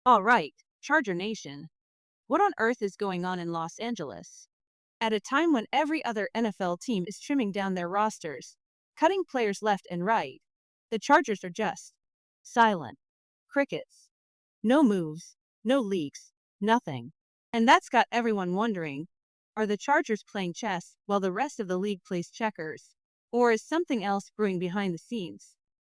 All right, Charger Nation. What on earth is going on in Los Angeles? At a time when every other NFL team is trimming down their rosters, cutting players left and right, the Chargers are just silent. Crickets. No moves, no leaks, nothing. And that's got everyone wondering, are the Chargers playing chess while the rest of the league plays checkers? Or is something else brewing behind the scenes?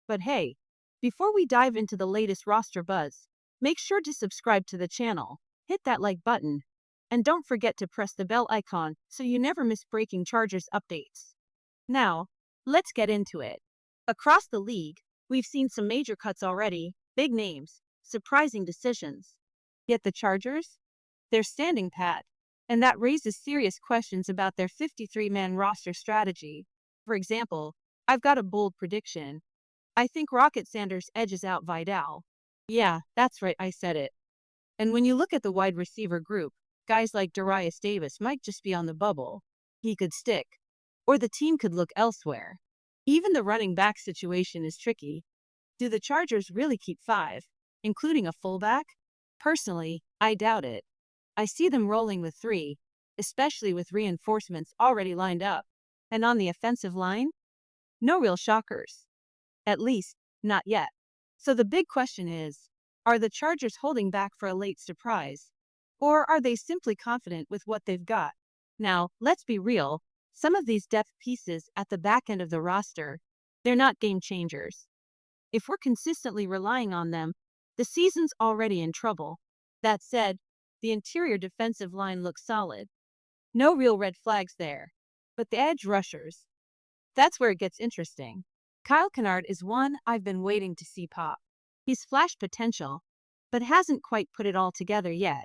But hey, before we dive into the latest roster buzz, make sure to subscribe to the channel, hit that like button, and don't forget to press the bell icon so you never miss breaking Chargers updates. Now, let's get into it. Across the league, we've seen some major cuts already, big names, surprising decisions. Yet the Chargers? They're standing pat, and that raises serious questions about their 53-man roster strategy. For example, I've got a bold prediction. I think Rocket Sanders edges out Vidal. Yeah, that's right, I said it. And when you look at the wide receiver group, guys like Darius Davis might just be on the bubble. He could stick. Or the team could look elsewhere. Even the running back situation is tricky. Do the Chargers really keep five, including a fullback? Personally, I doubt it. I see them rolling with three, especially with reinforcements already lined up. And on the offensive line? No real shockers. At least, not yet. So the big question is, are the Chargers holding back for a late surprise? Or are they simply confident with what they've got? Now, let's be real, some of these depth pieces at the back end of the roster, they're not game changers. If we're consistently relying on them, the season's already in trouble. That said, the interior defensive line looks solid. No real red flags there. But the edge rushers, that's where it gets interesting. Kyle Kennard is one I've been waiting to see pop. He's flashed potential, but hasn't quite put it all together yet.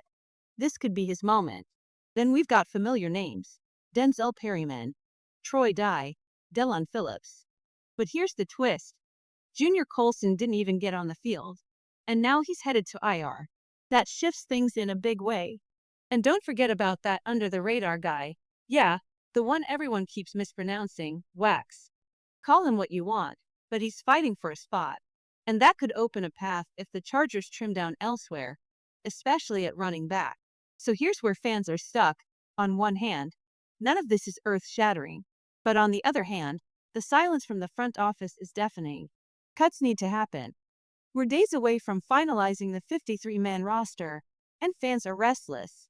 This could be his moment. Then we've got familiar names. Denzel Perryman, Troy Dye, Delon Phillips. But here's the twist. Junior Colson didn't even get on the field. And now he's headed to IR. That shifts things in a big way. And don't forget about that under-the-radar guy. Yeah, the one everyone keeps mispronouncing, Wax. Call him what you want, but he's fighting for a spot. And that could open a path if the Chargers trim down elsewhere, especially at running back. So here's where fans are stuck. On one hand, none of this is earth-shattering. But on the other hand, the silence from the front office is deafening. Cuts need to happen. We're days away from finalizing the 53-man roster, and fans are restless.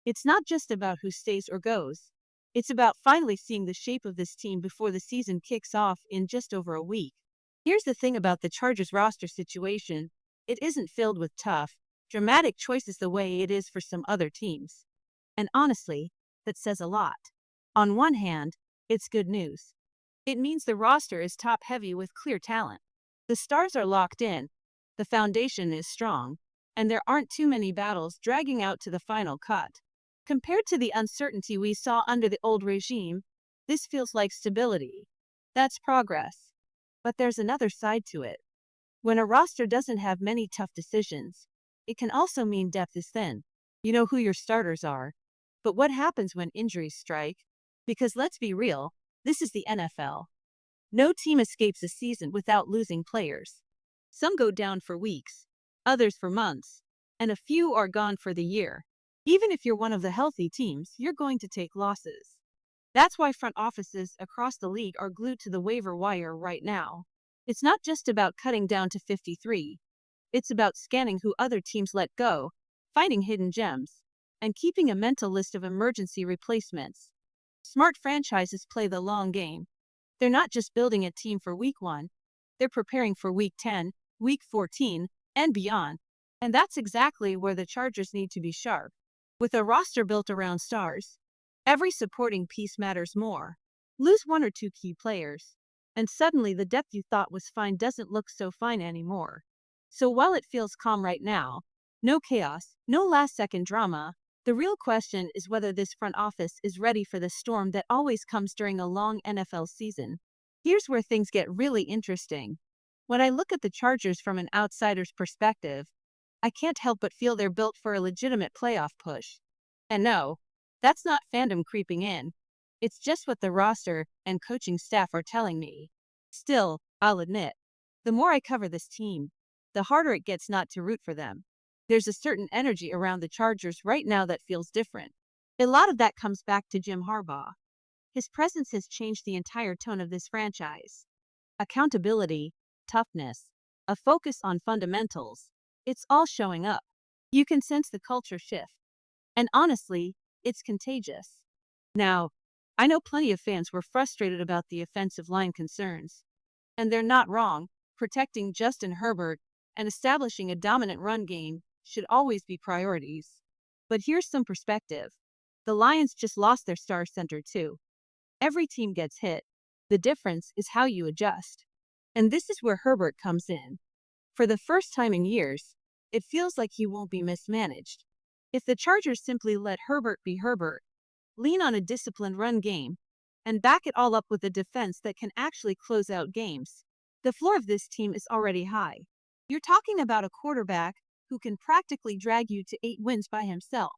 It's not just about who stays or goes. It's about finally seeing the shape of this team before the season kicks off in just over a week. Here's the thing about the Chargers roster situation. It isn't filled with tough, dramatic choices the way it is for some other teams. And honestly, that says a lot. On one hand, it's good news. It means the roster is top-heavy with clear talent. The stars are locked in, the foundation is strong, and there aren't too many battles dragging out to the final cut. Compared to the uncertainty we saw under the old regime, this feels like stability. That's progress. But there's another side to it. When a roster doesn't have many tough decisions, it can also mean depth is thin. You know who your starters are. But what happens when injuries strike? Because let's be real, this is the NFL. No team escapes a season without losing players. Some go down for weeks, others for months, and a few are gone for the year. Even if you're one of the healthy teams, you're going to take losses. That's why front offices across the league are glued to the waiver wire right now. It's not just about cutting down to 53. It's about scanning who other teams let go, finding hidden gems, and keeping a mental list of emergency replacements. Smart franchises play the long game. They're not just building a team for week 1. They're preparing for week 10, week 14, and beyond. And that's exactly where the Chargers need to be sharp. With a roster built around stars, every supporting piece matters more. Lose one or two key players, and suddenly the depth you thought was fine doesn't look so fine anymore. So while it feels calm right now, no chaos, no last-second drama, the real question is whether this front office is ready for the storm that always comes during a long NFL season. Here's where things get really interesting. When I look at the Chargers from an outsider's perspective, I can't help but feel they're built for a legitimate playoff push. And no, that's not fandom creeping in. It's just what the roster and coaching staff are telling me. Still, I'll admit, the more I cover this team, the harder it gets not to root for them. There's a certain energy around the Chargers right now that feels different. A lot of that comes back to Jim Harbaugh. His presence has changed the entire tone of this franchise. Accountability, toughness, a focus on fundamentals. It's all showing up. You can sense the culture shift. And honestly, it's contagious. Now, I know plenty of fans were frustrated about the offensive line concerns. And they're not wrong. Protecting Justin Herbert and establishing a dominant run game should always be priorities. But here's some perspective. The Lions just lost their star center too. Every team gets hit. The difference is how you adjust. And this is where Herbert comes in. For the first time in years, it feels like he won't be mismanaged. If the Chargers simply let Herbert be Herbert, lean on a disciplined run game, and back it all up with a defense that can actually close out games, the floor of this team is already high. You're talking about a quarterback who can practically drag you to 8 wins by himself.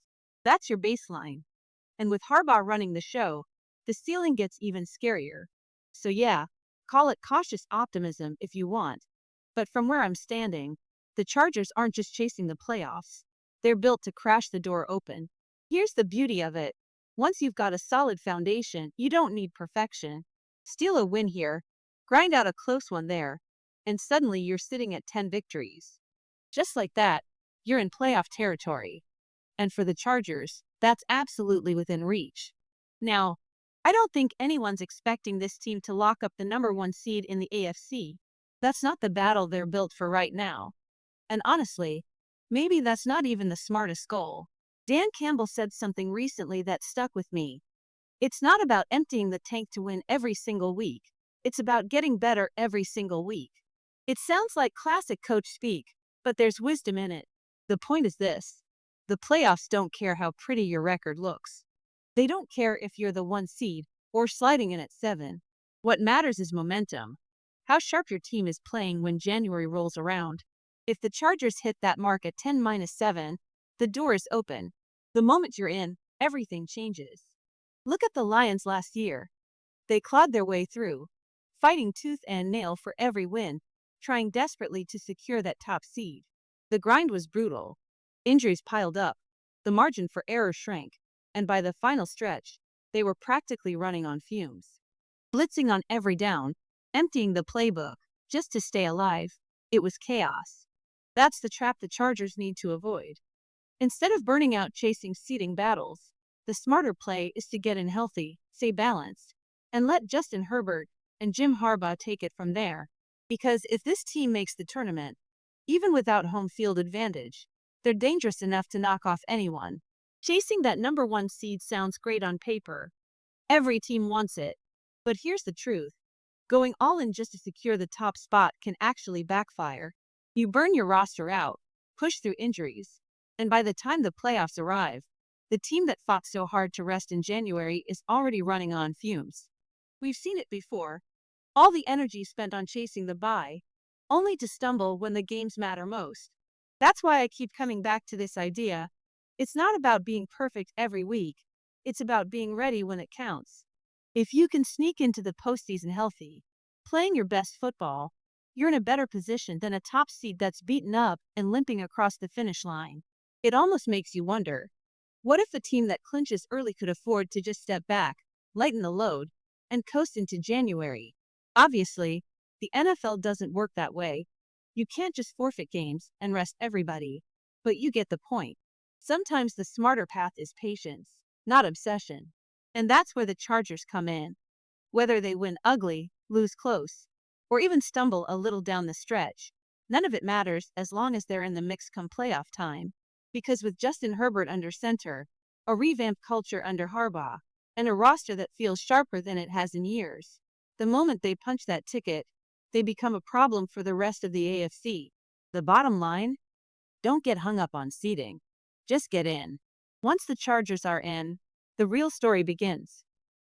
That's your baseline. And with Harbaugh running the show, the ceiling gets even scarier. So yeah, call it cautious optimism if you want. But from where I'm standing, the Chargers aren't just chasing the playoffs. They're built to crash the door open. Here's the beauty of it. Once you've got a solid foundation, you don't need perfection. Steal a win here, grind out a close one there, and suddenly you're sitting at 10 victories. Just like that, you're in playoff territory. And for the Chargers, that's absolutely within reach. Now, I don't think anyone's expecting this team to lock up the number one seed in the AFC. That's not the battle they're built for right now. And honestly, maybe that's not even the smartest goal. Dan Campbell said something recently that stuck with me. It's not about emptying the tank to win every single week. It's about getting better every single week. It sounds like classic coach speak, but there's wisdom in it. The point is this. The playoffs don't care how pretty your record looks. They don't care if you're the 1 seed or sliding in at 7. What matters is momentum. How sharp your team is playing when January rolls around. If the Chargers hit that mark at 10-7, the door is open. The moment you're in, everything changes. Look at the Lions last year. They clawed their way through, fighting tooth and nail for every win, trying desperately to secure that top seed. The grind was brutal. Injuries piled up. The margin for error shrank. And by the final stretch, they were practically running on fumes. Blitzing on every down, emptying the playbook, just to stay alive. It was chaos. That's the trap the Chargers need to avoid. Instead of burning out chasing seeding battles, the smarter play is to get in healthy, stay balanced, and let Justin Herbert and Jim Harbaugh take it from there. Because if this team makes the tournament, even without home field advantage, they're dangerous enough to knock off anyone. Chasing that number one seed sounds great on paper. Every team wants it. But here's the truth. Going all in just to secure the top spot can actually backfire. You burn your roster out, push through injuries, and by the time the playoffs arrive, the team that fought so hard to rest in January is already running on fumes. We've seen it before. All the energy spent on chasing the bye, only to stumble when the games matter most. That's why I keep coming back to this idea. It's not about being perfect every week. It's about being ready when it counts. If you can sneak into the postseason healthy, playing your best football, you're in a better position than a top seed that's beaten up and limping across the finish line. It almost makes you wonder, what if the team that clinches early could afford to just step back, lighten the load, and coast into January? Obviously, the NFL doesn't work that way. You can't just forfeit games and rest everybody. But you get the point. Sometimes the smarter path is patience, not obsession. And that's where the Chargers come in. Whether they win ugly, lose close, or even stumble a little down the stretch, none of it matters as long as they're in the mix come playoff time. Because with Justin Herbert under center, a revamped culture under Harbaugh, and a roster that feels sharper than it has in years, the moment they punch that ticket, they become a problem for the rest of the AFC. The bottom line? Don't get hung up on seeding. Just get in. Once the Chargers are in, the real story begins.